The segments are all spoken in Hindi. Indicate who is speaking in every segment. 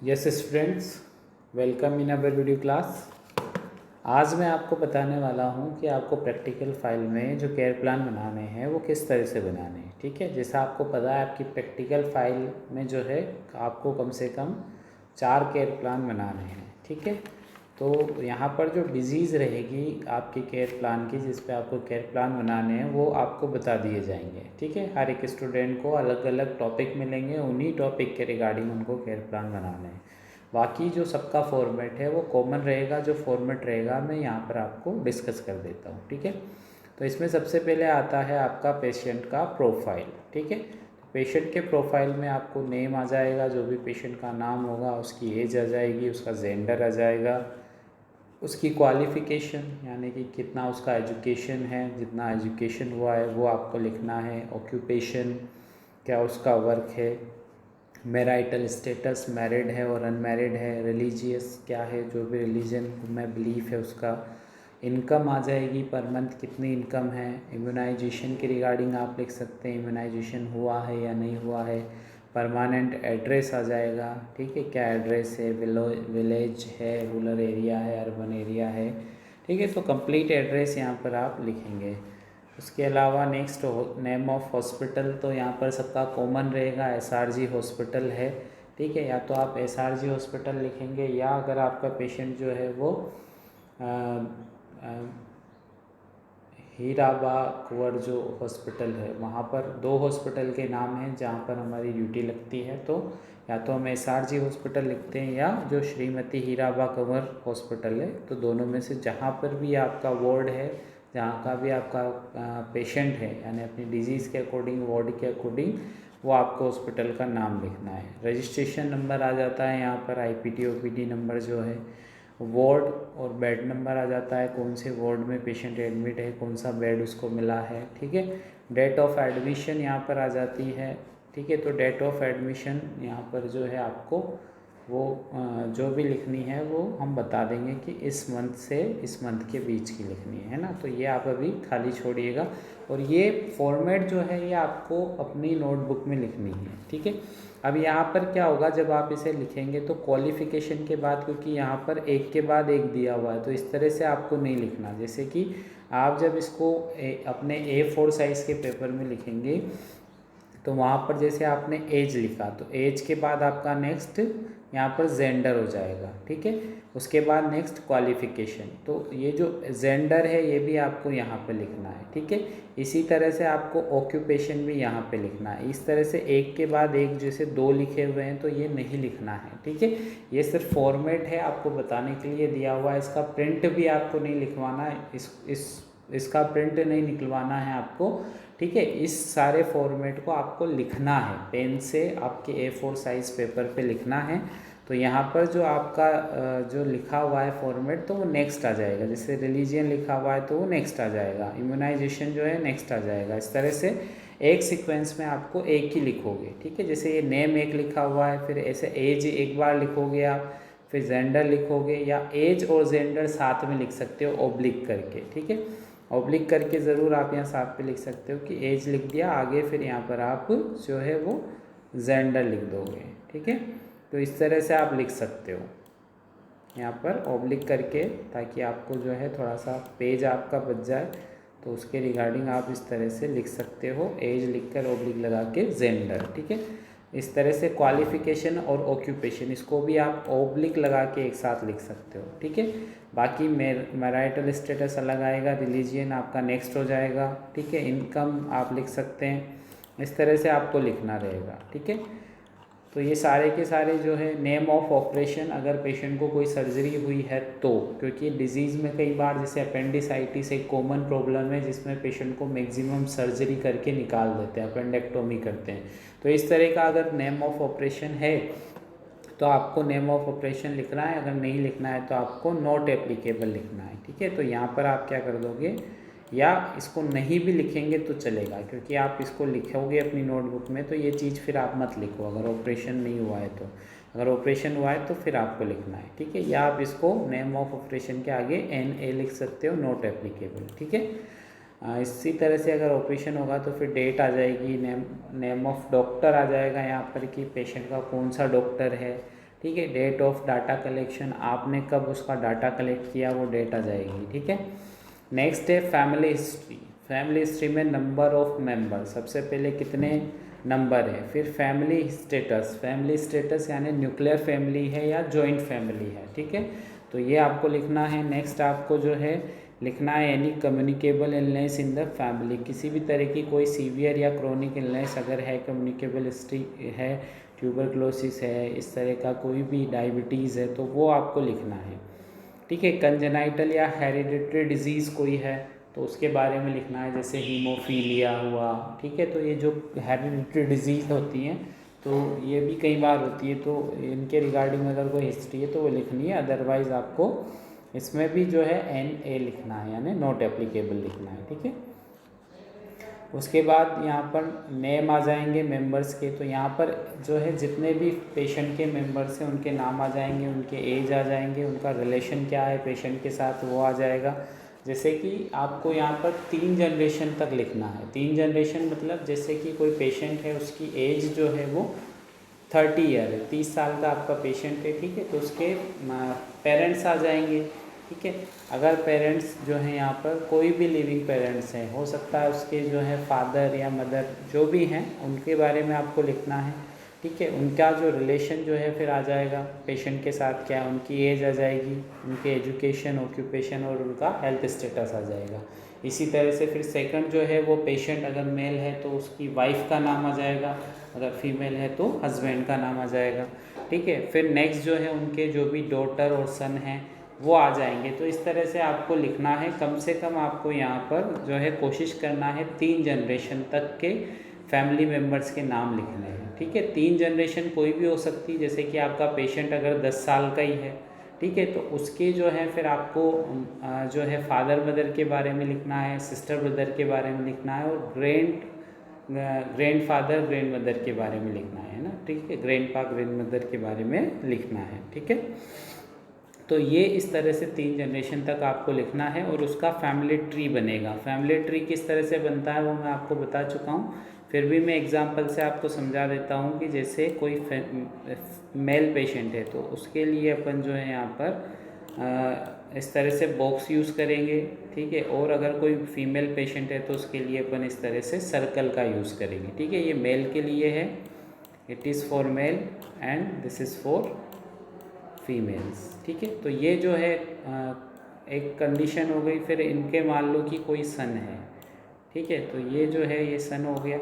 Speaker 1: Yes students, welcome in our video class. आज मैं आपको बताने वाला हूं कि आपको प्रैक्टिकल फाइल में जो केयर प्लान बनाने हैं वो किस तरह से बनाने हैं। ठीक है, जैसा आपको पता है आपकी प्रैक्टिकल फाइल में जो है आपको कम से कम 4 केयर प्लान बनाने हैं। ठीक है, तो यहाँ पर जो डिजीज़ रहेगी आपकी केयर प्लान की, जिस पे आपको केयर प्लान बनाने हैं, वो आपको बता दिए जाएंगे। ठीक है, हर एक स्टूडेंट को अलग अलग टॉपिक मिलेंगे, उन्हीं टॉपिक के रिगार्डिंग उनको केयर प्लान बनाने हैं। बाकी जो सबका फॉर्मेट है वो कॉमन रहेगा। जो फॉर्मेट रहेगा मैं यहाँ पर आपको डिस्कस कर देता हूँ। ठीक है, तो इसमें सबसे पहले आता है आपका पेशेंट का प्रोफाइल। ठीक है, पेशेंट के प्रोफाइल में आपको नेम आ जाएगा, जो भी पेशेंट का नाम होगा, उसकी एज आ जाएगी, उसका जेंडर आ जाएगा, उसकी क्वालिफ़िकेशन यानी कि कितना उसका एजुकेशन है, जितना एजुकेशन हुआ है वो आपको लिखना है। ऑक्यूपेशन, क्या उसका वर्क है। मैरिटल स्टेटस, मैरिड है और अनमैरिड है। रिलीजियस क्या है, जो भी रिलीजन में बिलीफ है उसका। इनकम आ जाएगी, पर मंथ कितनी इनकम है। इम्यूनाइजेशन के रिगार्डिंग आप लिख सकते हैं, इम्यूनाइजेशन हुआ है या नहीं हुआ है। परमानेंट एड्रेस आ जाएगा। ठीक है, क्या एड्रेस है, विलेज है, रूरल एरिया है, अर्बन एरिया है। ठीक है, तो कंप्लीट एड्रेस यहाँ पर आप लिखेंगे। उसके अलावा नेक्स्ट नेम ऑफ हॉस्पिटल, तो यहाँ पर सबका कॉमन रहेगा, एसआरजी हॉस्पिटल है। ठीक है, या तो आप एसआरजी हॉस्पिटल लिखेंगे, या अगर आपका पेशेंट जो है वो हीराबा कुंवर जो हॉस्पिटल है, वहाँ पर 2 हॉस्पिटल के नाम हैं जहाँ पर हमारी ड्यूटी लगती है। तो या तो हम एसआरजी हॉस्पिटल लिखते हैं या जो श्रीमती हीराबा कुंवर हॉस्पिटल है। तो दोनों में से जहाँ पर भी आपका वार्ड है, जहाँ का भी आपका पेशेंट है, यानी अपनी डिजीज़ के अकॉर्डिंग, वार्ड के अकॉर्डिंग, वो आपको हॉस्पिटल का नाम लिखना है। रजिस्ट्रेशन नंबर आ जाता है यहाँ पर, आईपीटी ओपीडी नंबर जो है। वार्ड और बेड नंबर आ जाता है, कौन से वार्ड में पेशेंट एडमिट है, कौन सा बेड उसको मिला है। ठीक है, डेट ऑफ एडमिशन यहाँ पर आ जाती है। ठीक है, तो डेट ऑफ एडमिशन यहाँ पर जो है आपको वो जो भी लिखनी है वो हम बता देंगे कि इस मंथ से इस मंथ के बीच की लिखनी है ना। तो ये आप अभी खाली छोड़िएगा, और ये फॉर्मेट जो है ये आपको अपनी नोटबुक में लिखनी है। ठीक है, अब यहाँ पर क्या होगा, जब आप इसे लिखेंगे तो क्वालिफ़िकेशन के बाद, क्योंकि यहाँ पर एक के बाद एक दिया हुआ है, तो इस तरह से आपको नहीं लिखना। जैसे कि आप जब इसको अपने A4 साइज़ के पेपर में लिखेंगे, तो वहाँ पर जैसे आपने एज लिखा, तो एज के बाद आपका नेक्स्ट यहाँ पर जेंडर हो जाएगा। ठीक है, उसके बाद नेक्स्ट क्वालिफ़िकेशन, तो ये जो जेंडर है ये भी आपको यहाँ पे लिखना है। ठीक है, इसी तरह से आपको ऑक्यूपेशन भी यहाँ पे लिखना है। इस तरह से एक के बाद एक जैसे 2 लिखे हुए हैं तो ये नहीं लिखना है। ठीक है, ये सिर्फ फॉर्मेट है, आपको बताने के लिए दिया हुआ है। इसका प्रिंट भी आपको नहीं लिखवाना है, इसका प्रिंट नहीं निकलवाना है आपको। ठीक है, इस सारे फॉर्मेट को आपको लिखना है, पेन से आपके A4 साइज़ पेपर पे लिखना है। तो यहाँ पर जो आपका जो लिखा हुआ है फॉर्मेट, तो वो नेक्स्ट आ जाएगा। जैसे रिलीजियन लिखा हुआ है तो वो नेक्स्ट आ जाएगा, इम्यूनाइजेशन जो है नेक्स्ट आ जाएगा। इस तरह से एक सीक्वेंस में आपको एक ही लिखोगे। ठीक है, जैसे ये नेम एक लिखा हुआ है, फिर ऐसे एज एक बार लिखोगे आप, फिर जेंडर लिखोगे, या एज और जेंडर साथ में लिख सकते हो ऑब्लिक करके। ठीक है, ऑब्लिक करके ज़रूर आप यहाँ साथ पे लिख सकते हो कि एज लिख दिया, आगे फिर यहाँ पर आप जो है वो जेंडर लिख दोगे। ठीक है, तो इस तरह से आप लिख सकते हो यहाँ पर ऑब्लिक करके, ताकि आपको जो है थोड़ा सा पेज आपका बच जाए। तो उसके रिगार्डिंग आप इस तरह से लिख सकते हो, एज लिखकर ऑब्लिक लगा के जेंडर। ठीक है, इस तरह से क्वालिफ़िकेशन और ऑक्यूपेशन, इसको भी आप ऑब्लिक लगा के एक साथ लिख सकते हो। ठीक है, बाकी मैरिटल स्टेटस अलग आएगा, रिलीजियन आपका नेक्स्ट हो जाएगा। ठीक है, इनकम आप लिख सकते हैं, इस तरह से आपको लिखना रहेगा। ठीक है, तो ये सारे के सारे जो है नेम ऑफ ऑपरेशन, अगर पेशेंट को कोई सर्जरी हुई है तो, क्योंकि डिजीज़ में कई बार जैसे अपेंडिसाइटिस एक कॉमन प्रॉब्लम है जिसमें पेशेंट को मैक्सिमम सर्जरी करके निकाल देते हैं, अपेंडेक्टोमी करते हैं। तो इस तरह का अगर नेम ऑफ ऑपरेशन है तो आपको नेम ऑफ ऑपरेशन लिखना है, अगर नहीं लिखना है तो आपको नॉट एप्लीकेबल लिखना है। ठीक है, तो यहाँ पर आप क्या कर दोगे, या इसको नहीं भी लिखेंगे तो चलेगा, क्योंकि आप इसको लिखोगे अपनी नोटबुक में तो ये चीज़ फिर आप मत लिखो अगर ऑपरेशन नहीं हुआ है तो। अगर ऑपरेशन हुआ है तो फिर आपको लिखना है। ठीक है, या आप इसको नेम ऑफ ऑपरेशन के आगे NA लिख सकते हो, नॉट एप्लीकेबल। ठीक है, इसी तरह से अगर ऑपरेशन होगा तो फिर डेट आ जाएगी, नेम ऑफ डॉक्टर आ जाएगा यहाँ पर कि पेशेंट का कौन सा डॉक्टर है। ठीक है। डेट ऑफ डाटा कलेक्शन, आपने कब उसका डाटा कलेक्ट किया वो डेट आ जाएगी, ठीक है। नेक्स्ट है फैमिली हिस्ट्री। फैमिली हिस्ट्री में नंबर ऑफ मेंबर, सबसे पहले कितने नंबर है। फिर फैमिली स्टेटस, फैमिली स्टेटस यानी न्यूक्लियर फैमिली है या जॉइंट फैमिली है, ठीक है, तो ये आपको लिखना है। नेक्स्ट आपको जो है लिखना है any communicable illness in the family, किसी भी तरह की कोई सीवियर या क्रोनिक इलनेस अगर है, कम्युनिकेबल हिस्ट्री है, ट्यूबरक्लोसिस है, इस तरह का कोई भी डायबिटीज़ है तो वो आपको लिखना है, ठीक है। कंजेनाइटल या हेरिडिटरी डिजीज़ कोई है तो उसके बारे में लिखना है, जैसे हीमोफीलिया हुआ, ठीक है। तो ये जो हेरिडिटरी डिजीज़ होती हैं तो ये भी कई बार होती है, तो इनके रिगार्डिंग अगर कोई हिस्ट्री है तो वो लिखनी है। अदरवाइज़ आपको इसमें भी जो है NA लिखना है, यानी नॉट एप्लीकेबल लिखना है, ठीक है। उसके बाद यहाँ पर नेम आ जाएंगे मेंबर्स के, तो यहाँ पर जो है जितने भी पेशेंट के मेंबर्स हैं उनके नाम आ जाएंगे, उनके एज आ जाएंगे, उनका रिलेशन क्या है पेशेंट के साथ वो आ जाएगा। जैसे कि आपको यहाँ पर 3 जनरेशन तक लिखना है। 3 जनरेशन मतलब जैसे कि कोई पेशेंट है उसकी एज जो है वो 30 ईयर है, 30 साल का आपका पेशेंट है, ठीक है, तो उसके पेरेंट्स आ जाएंगे, ठीक है। अगर पेरेंट्स जो हैं यहाँ पर कोई भी लिविंग पेरेंट्स हैं, हो सकता है उसके जो है फादर या मदर जो भी हैं उनके बारे में आपको लिखना है, ठीक है। उनका जो रिलेशन जो है फिर आ जाएगा पेशेंट के साथ, क्या उनकी एज आ जाएगी, उनके एजुकेशन, ऑक्यूपेशन और उनका हेल्थ स्टेटस आ जाएगा। इसी तरह से फिर सेकंड जो है वो पेशेंट अगर मेल है तो उसकी वाइफ का नाम आ जाएगा, अगर फीमेल है तो हस्बैंड का नाम आ जाएगा, ठीक है। फिर नेक्स्ट जो है उनके जो भी डॉटर और सन हैं वो आ जाएंगे। तो इस तरह से आपको लिखना है। कम से कम आपको यहाँ पर जो है कोशिश करना है 3 जनरेशन तक के फैमिली मेम्बर्स के नाम लिखने हैं, ठीक है। 3 जनरेशन कोई भी हो सकती है, जैसे कि आपका पेशेंट अगर 10 साल का ही है, ठीक है, तो उसके जो है फिर आपको जो है फादर मदर के बारे में लिखना है, सिस्टर ब्रदर के बारे में लिखना है, और ग्रैंड फादर ग्रैंड मदर के बारे में लिखना है ना, ठीक है, ग्रैंड पा ग्रैंड मदर के बारे में लिखना है, ठीक है। तो ये इस तरह से 3 जनरेशन तक आपको लिखना है और उसका फैमिली ट्री बनेगा। फैमिली ट्री किस तरह से बनता है वो मैं आपको बता चुका हूँ, फिर भी मैं एग्जांपल से आपको समझा देता हूँ कि जैसे कोई मेल पेशेंट है तो उसके लिए अपन जो है यहाँ पर इस तरह से बॉक्स यूज़ करेंगे, ठीक है, और अगर कोई फीमेल पेशेंट है तो उसके लिए अपन इस तरह से सर्कल का यूज़ करेंगे, ठीक है। ये मेल के लिए है, it is for male and this is for females, ठीक है। तो ये जो है एक कंडीशन हो गई। फिर इनके मान लो कि कोई सन है, ठीक है, तो ये जो है ये सन हो गया।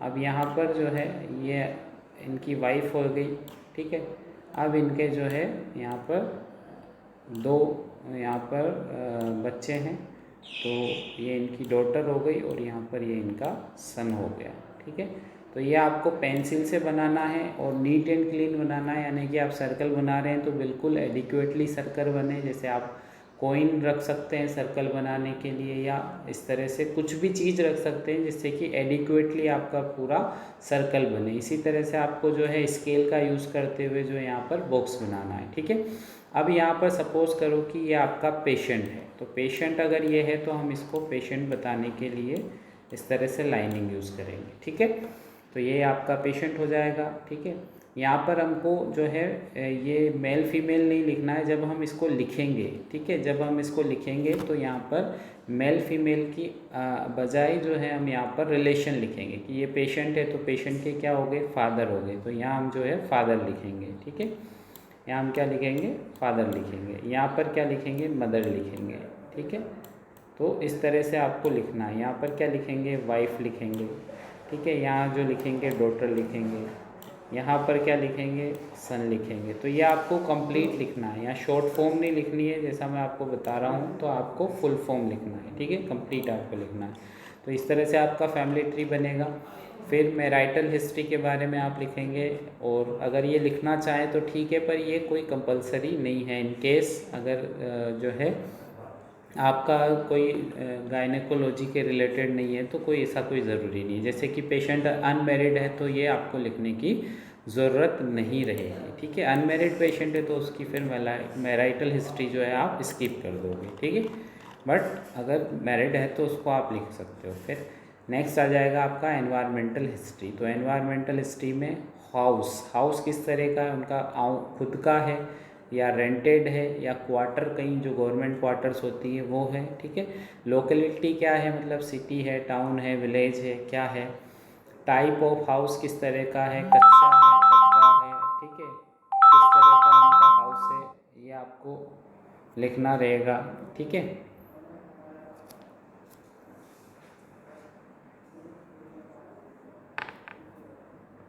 Speaker 1: अब यहाँ पर जो है ये इनकी वाइफ हो गई, ठीक है। अब इनके जो है यहाँ पर 2 यहाँ पर बच्चे हैं, तो ये इनकी डॉटर हो गई और यहाँ पर ये इनका सन हो गया, ठीक है। तो ये आपको पेंसिल से बनाना है और नीट एंड क्लीन बनाना है, यानी कि आप सर्कल बना रहे हैं तो बिल्कुल एडिक्वेटली सर्कल बने। जैसे आप कॉइन रख सकते हैं सर्कल बनाने के लिए, या इस तरह से कुछ भी चीज़ रख सकते हैं जिससे कि एडिक्वेटली आपका पूरा सर्कल बने। इसी तरह से आपको जो है स्केल का यूज़ करते हुए जो है यहाँ पर बॉक्स बनाना है, ठीक है। अब यहाँ पर सपोज़ करो कि ये आपका पेशेंट है, तो पेशेंट अगर ये है तो हम इसको पेशेंट बताने के लिए इस तरह से लाइनिंग यूज़ करेंगे, ठीक है। तो ये आपका पेशेंट हो जाएगा, ठीक है। यहाँ पर हमको जो है ये मेल फीमेल नहीं लिखना है जब हम इसको लिखेंगे, ठीक है। जब हम इसको लिखेंगे तो यहाँ पर मेल फीमेल की बजाय जो है हम यहाँ पर रिलेशन लिखेंगे कि ये पेशेंट है तो पेशेंट के क्या हो गए, फादर हो गए, तो यहाँ हम जो है फादर लिखेंगे, ठीक है। यहाँ हम क्या लिखेंगे, फादर लिखेंगे। यहाँ पर क्या लिखेंगे, मदर लिखेंगे, ठीक है। तो इस तरह से आपको लिखना है। यहाँ पर क्या लिखेंगे, वाइफ लिखेंगे, ठीक है। यहाँ जो लिखेंगे डॉटर लिखेंगे, यहाँ पर क्या लिखेंगे, सन लिखेंगे। तो ये आपको कंप्लीट लिखना है, यहाँ शॉर्ट फॉर्म नहीं लिखनी है, जैसा मैं आपको बता रहा हूँ, तो आपको फुल फॉर्म लिखना है, ठीक है, कंप्लीट आपको लिखना है। तो इस तरह से आपका फैमिली ट्री बनेगा। फिर मैराइटल हिस्ट्री के बारे में आप लिखेंगे, और अगर ये लिखना चाहें तो ठीक है, पर ये कोई कंपलसरी नहीं है। इन केस अगर जो है आपका कोई गायनेकोलॉजी के रिलेटेड नहीं है तो कोई ऐसा कोई ज़रूरी नहीं है। जैसे कि पेशेंट अनमैरिड है तो ये आपको लिखने की ज़रूरत नहीं रहेगी, ठीक है। अनमैरिड पेशेंट है तो उसकी फिर मैराइटल हिस्ट्री जो है आप स्किप कर दोगे, ठीक है। बट अगर मैरिड है तो उसको आप लिख सकते हो। फिर नेक्स्ट आ जाएगा आपका एनवायरमेंटल हिस्ट्री। तो एनवायरमेंटल हिस्ट्री में हाउस, हाउस किस तरह का है, उनका खुद का है या रेंटेड है या क्वार्टर, कहीं जो गवर्नमेंट क्वार्टर्स होती है वो है, ठीक है। लोकेलिटी क्या है, मतलब सिटी है, टाउन है, विलेज है, क्या है। टाइप ऑफ हाउस किस तरह का है, कच्चा है, पक्का है, ठीक है, किस तरह का उनका हाउस है, ये आपको लिखना रहेगा, ठीक है।